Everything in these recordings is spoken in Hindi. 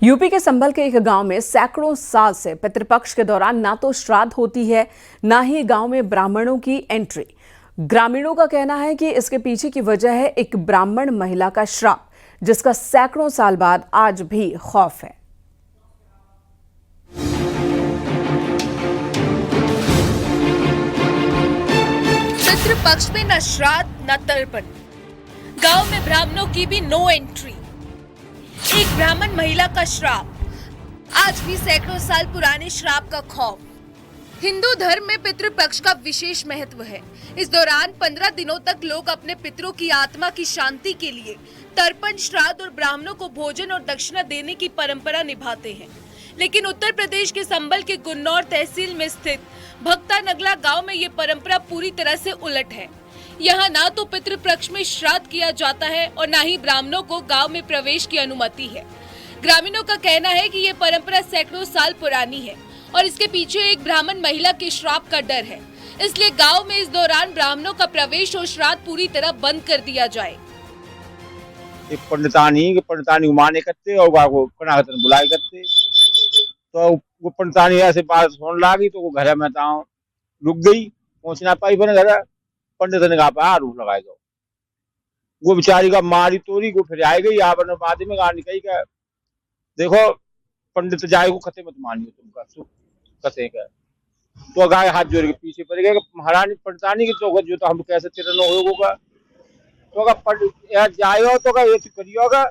यूपी के संभल के एक गांव में सैकड़ों साल से पितृपक्ष के दौरान ना तो श्राद्ध होती है, ना ही गांव में ब्राह्मणों की एंट्री। ग्रामीणों का कहना है कि इसके पीछे की वजह है एक ब्राह्मण महिला का श्राप, जिसका सैकड़ों साल बाद आज भी खौफ है। पितृपक्ष में न श्राद्ध न तर्पण, गांव में ब्राह्मणों की भी नो एंट्री। एक ब्राह्मण महिला का श्राप, आज भी सैकड़ों साल पुराने श्राप का खौफ। हिंदू धर्म में पितृपक्ष का विशेष महत्व है। इस दौरान 15 दिनों तक लोग अपने पितरों की आत्मा की शांति के लिए तर्पण, श्राद्ध और ब्राह्मणों को भोजन और दक्षिणा देने की परंपरा निभाते हैं। लेकिन उत्तर प्रदेश के संभल के गुन्नौर तहसील में स्थित भक्ता नगला गांव में ये परंपरा पूरी तरह से उलट है। यहाँ ना तो पितृपक्ष में श्राद्ध किया जाता है और ना ही ब्राह्मणों को गांव में प्रवेश की अनुमति है। ग्रामीणों का कहना है कि ये परंपरा सैकड़ों साल पुरानी है और इसके पीछे एक ब्राह्मण महिला के श्राप का डर है। इसलिए गांव में इस दौरान ब्राह्मणों का प्रवेश और श्राद्ध पूरी तरह बंद कर दिया जाए। पंडितानी माने करते और वो कनागतन बुलाए करते, तो वो पंडितानी ऐसे बात सुन लागी तो वो घर में रुक गई, पहुंचना पाई बने घर। पंडित ने कहा रूप लगाएगा, वो बेचारी का मारी तोरी को फिर आए गई। आप बाद में कहा निकली का देखो पंडित जाए को खते मत मानियो तुमका कसे का, तो गाय हाथ जोड़ के पीछे पड़ गए। महारानी पंडितानी की तो जो तो हम कैसे तिरनो होगा, तो जायो तो करियोगा,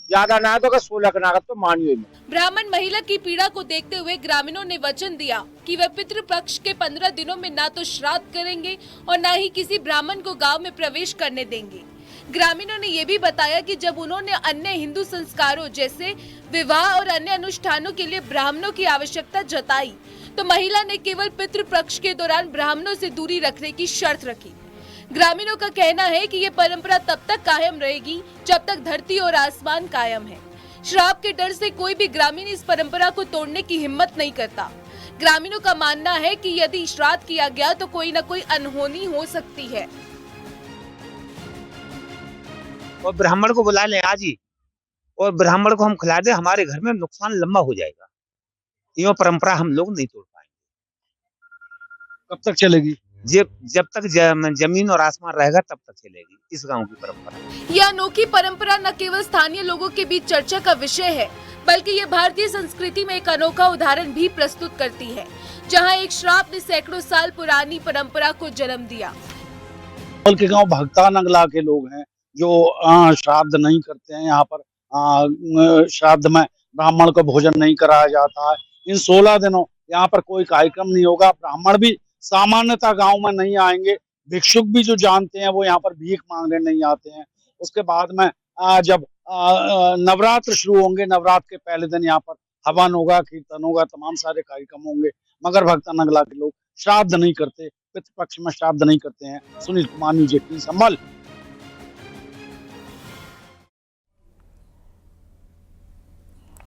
ज्यादा ना तो 16 कनागत तो मानियो। ब्राह्मण महिला की पीड़ा को देखते हुए ग्रामीणों ने वचन दिया कि वे पितृपक्ष के 15 दिनों में ना तो श्राद्ध करेंगे और ना ही किसी ब्राह्मण को गांव में प्रवेश करने देंगे। ग्रामीणों ने ये भी बताया कि जब उन्होंने अन्य हिंदू संस्कारों जैसे विवाह और अन्य अनुष्ठानों के लिए ब्राह्मणों की आवश्यकता जताई, तो महिला ने केवल पितृपक्ष के दौरान ब्राह्मणों से दूरी रखने की शर्त रखी। ग्रामीणों का कहना है कि ये परंपरा तब तक कायम रहेगी जब तक धरती और आसमान कायम है। श्राप के डर से कोई भी ग्रामीण इस परंपरा को तोड़ने की हिम्मत नहीं करता। ग्रामीणों का मानना है कि यदि श्राद्ध किया गया तो कोई न कोई अनहोनी हो सकती है। और ब्राह्मण को बुला लें आज ही, और ब्राह्मण को हम खिला दें, हमारे घर में नुकसान लंबा हो जाएगा। ये परंपरा हम लोग नहीं तोड़ पाएंगे। कब तक चलेगी? जब तक जमीन और आसमान रहेगा तब तक चलेगी इस गांव की परंपरा। यह अनोखी परंपरा न केवल स्थानीय लोगों के बीच चर्चा का विषय है, बल्कि ये भारतीय संस्कृति में एक अनोखा उदाहरण भी प्रस्तुत करती है, जहां एक श्राप ने सैकड़ों साल पुरानी परंपरा को जन्म दिया। संभल के गांव भक्ता नगला के लोग हैं जो श्राद्ध नहीं करते हैं। यहाँ पर श्राद्ध में ब्राह्मण को भोजन नहीं कराया जाता है। इन 16 दिनों यहाँ पर कोई कार्यक्रम नहीं होगा। ब्राह्मण भी सामान्यतः गांव में नहीं आएंगे। भिक्षुक भी जो जानते हैं वो यहाँ पर भीख मांगने नहीं आते हैं। उसके बाद में जब नवरात्र शुरू होंगे, नवरात्र के पहले दिन यहाँ पर हवन होगा, कीर्तन होगा, तमाम सारे कार्यक्रम होंगे। मगर भक्ता नगला के लोग श्राद्ध नहीं करते, पितृपक्ष में श्राद्ध नहीं करते हैं। सुनील कुमार, न्यूज़ 18 संभल।